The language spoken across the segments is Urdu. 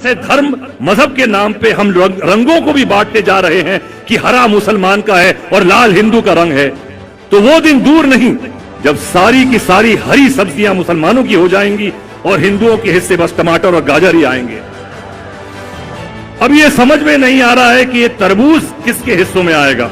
سے دھرم مذہب کے نام پہ ہم رنگوں کو بھی بانٹتے جا رہے ہیں کہ ہرا مسلمان کا ہے اور لال ہندو کا رنگ ہے، تو وہ دن دور نہیں جب ساری کی ساری ہری سبزیاں مسلمانوں کی ہو جائیں گی اور ہندوؤں کے حصے بس ٹماٹر اور گاجر ہی آئیں گے۔ اب یہ سمجھ میں نہیں آ رہا ہے کہ یہ تربوز کس کے حصوں میں آئے گا۔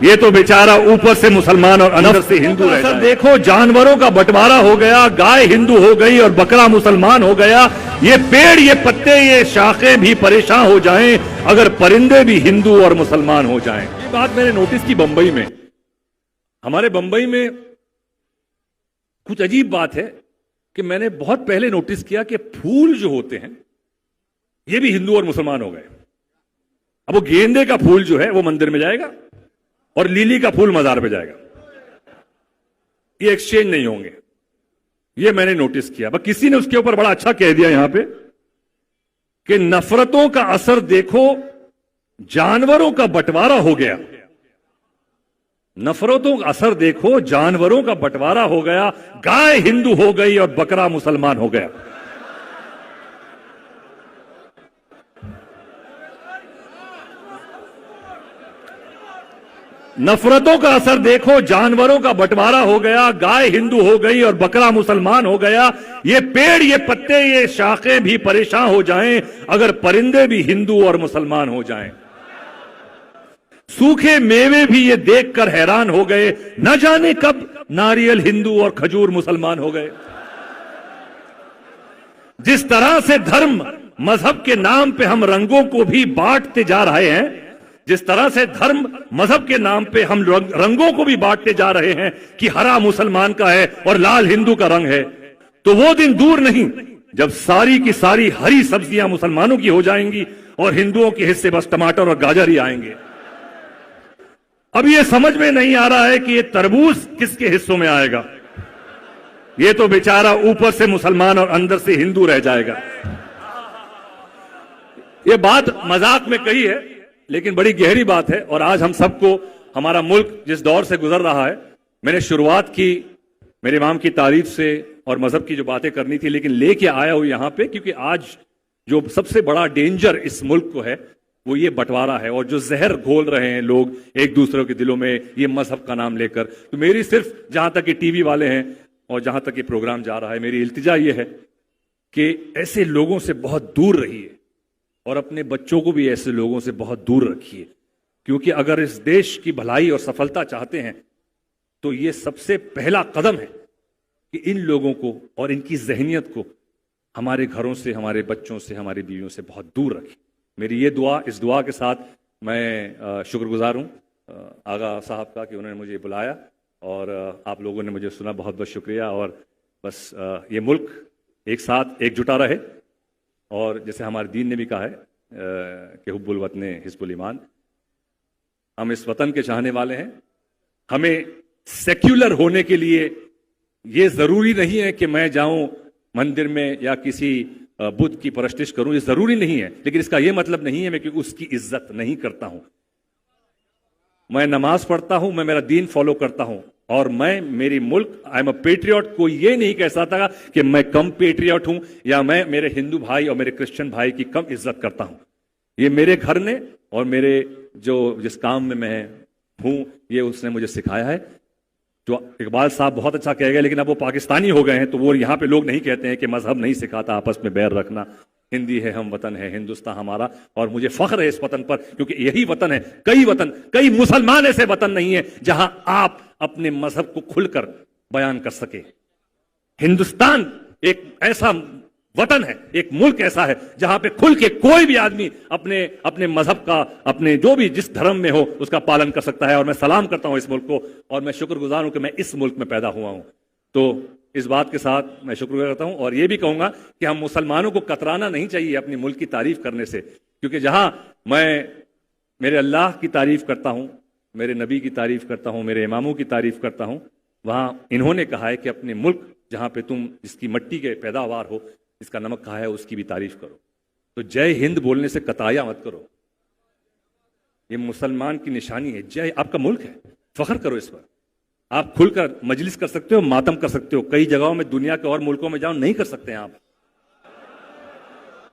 یہ تو بیچارہ اوپر سے مسلمان اور اندر سے ہندو رہ جائے۔ دیکھو جانوروں کا بٹوارا ہو گیا، گائے ہندو ہو گئی اور بکرا مسلمان ہو گیا۔ یہ پیڑ، یہ پتے، یہ شاخیں بھی پریشان ہو جائیں اگر پرندے بھی ہندو اور مسلمان ہو جائیں۔ یہ بات میں نے نوٹس کی بمبئی میں، ہمارے بمبئی میں کچھ عجیب بات ہے کہ میں نے بہت پہلے نوٹس کیا کہ پھول جو ہوتے ہیں یہ بھی ہندو اور مسلمان ہو گئے۔ اب وہ گیندے کا پھول جو ہے وہ مندر میں جائے گا اور لیلی کا پھول مزار پہ جائے گا، یہ ایکسچینج نہیں ہوں گے۔ یہ میں نے نوٹس کیا۔ بس کسی نے اس کے اوپر بڑا اچھا کہہ دیا یہاں پہ کہ نفرتوں کا اثر دیکھو، جانوروں کا بٹوارا ہو گیا۔ نفرتوں کا اثر دیکھو، جانوروں کا بٹوارا ہو گیا، گائے ہندو ہو گئی اور بکرا مسلمان ہو گیا۔ نفرتوں کا اثر دیکھو، جانوروں کا بٹوارا ہو گیا، گائے ہندو ہو گئی اور بکرا مسلمان ہو گیا۔ یہ پیڑ، یہ پتے، یہ شاخیں بھی پریشان ہو جائیں اگر پرندے بھی ہندو اور مسلمان ہو جائیں۔ سوکھے میوے بھی یہ دیکھ کر حیران ہو گئے، نہ جانے کب ناریل ہندو اور کھجور مسلمان ہو گئے۔ جس طرح سے دھرم مذہب کے نام پہ ہم رنگوں کو بھی بانٹتے جا رہے ہیں، جس طرح سے دھرم مذہب کے نام پہ ہم رنگوں کو بھی بانٹتے جا رہے ہیں کہ ہرا مسلمان کا ہے اور لال ہندو کا رنگ ہے، تو وہ دن دور نہیں جب ساری کی ساری ہری سبزیاں مسلمانوں کی ہو جائیں گی اور ہندوؤں کے حصے بس ٹماٹر اور گاجر ہی آئیں گے۔ اب یہ سمجھ میں نہیں آ رہا ہے کہ یہ تربوز کس کے حصوں میں آئے گا۔ یہ تو بیچارہ اوپر سے مسلمان اور اندر سے ہندو رہ جائے گا۔ یہ بات مذاق میں کہی ہے لیکن بڑی گہری بات ہے، اور آج ہم سب کو ہمارا ملک جس دور سے گزر رہا ہے، میں نے شروعات کی میرے امام کی تعریف سے اور مذہب کی جو باتیں کرنی تھی، لیکن لے کے آیا ہوں یہاں پہ کیونکہ آج جو سب سے بڑا ڈینجر اس ملک کو ہے وہ یہ بٹوارا ہے، اور جو زہر گھول رہے ہیں لوگ ایک دوسرے کے دلوں میں یہ مذہب کا نام لے کر۔ تو میری صرف جہاں تک یہ ٹی وی والے ہیں اور جہاں تک یہ پروگرام جا رہا ہے، میری التجا یہ ہے کہ ایسے لوگوں سے بہت دور رہیے اور اپنے بچوں کو بھی ایسے لوگوں سے بہت دور رکھیے، کیونکہ اگر اس دیش کی بھلائی اور سفلتا چاہتے ہیں تو یہ سب سے پہلا قدم ہے کہ ان لوگوں کو اور ان کی ذہنیت کو ہمارے گھروں سے، ہمارے بچوں سے، ہماری بیویوں سے بہت دور رکھیں۔ میری یہ دعا، اس دعا کے ساتھ میں شکر گزار ہوں آغا صاحب کا کہ انہوں نے مجھے بلایا اور آپ لوگوں نے مجھے سنا، بہت بہت شکریہ۔ اور بس یہ ملک ایک ساتھ ایک جٹا رہے، اور جیسے ہمارے دین نے بھی کہا ہے کہ حب الوطن حزب الایمان، ہم اس وطن کے چاہنے والے ہیں۔ ہمیں سیکولر ہونے کے لیے یہ ضروری نہیں ہے کہ میں جاؤں مندر میں یا کسی بدھ کی پرستش کروں، یہ ضروری نہیں ہے، لیکن اس کا یہ مطلب نہیں ہے میں کہ اس کی عزت نہیں کرتا ہوں۔ میں نماز پڑھتا ہوں، میں میرا دین فالو کرتا ہوں، اور میں میری ملک آئی ایم اے پیٹریوٹ، کوئی یہ نہیں کہہ سکتا کہ میں کم پیٹریوٹ ہوں یا میں میرے ہندو بھائی اور میرے کرسچن بھائی کی کم عزت کرتا ہوں۔ یہ میرے گھر نے اور میرے جس کام میں میں ہوں، یہ اس نے مجھے سکھایا ہے۔ جو اقبال صاحب بہت اچھا کہہ گئے، لیکن اب وہ پاکستانی ہو گئے ہیں تو وہ یہاں پہ لوگ نہیں کہتے ہیں کہ مذہب نہیں سکھاتا آپس میں بیر رکھنا، ہندی ہے، ہم وطن ہے ہندوستان ہمارا، اور مجھے فخر ہے اس وطن پر، کیونکہ یہی وطن ہے۔ کئی مسلمان ایسے وطن نہیں ہے جہاں آپ اپنے مذہب کو کھل کر بیان کر سکے۔ ہندوستان ایک ایسا وطن ہے، ایک ملک ایسا ہے جہاں پہ کھل کے کوئی بھی آدمی اپنے مذہب کا، اپنے جو بھی جس دھرم میں ہو اس کا پالن کر سکتا ہے۔ اور میں سلام کرتا ہوں اس ملک کو، اور میں شکر گزار ہوں کہ میں اس ملک میں پیدا ہوا ہوں۔ تو اس بات کے ساتھ میں شکر گزار کرتا ہوں، اور یہ بھی کہوں گا کہ ہم مسلمانوں کو کترانا نہیں چاہیے اپنی ملک کی تعریف کرنے سے، کیونکہ جہاں میں میرے اللہ کی تعریف کرتا ہوں، میرے نبی کی تعریف کرتا ہوں، میرے اماموں کی تعریف کرتا ہوں، وہاں انہوں نے کہا ہے کہ اپنے ملک جہاں پہ تم جس کی مٹی کے پیداوار ہو، جس کا نمک کہا ہے، اس کی بھی تعریف کرو۔ تو جے ہند بولنے سے کترایا مت کرو، یہ مسلمان کی نشانی ہے۔ جے آپ کا ملک ہے، فخر کرو اس پر۔ آپ کھل کر مجلس کر سکتے ہو، ماتم کر سکتے ہو، کئی جگہوں میں دنیا کے اور ملکوں میں جاؤ نہیں کر سکتے ہیں آپ۔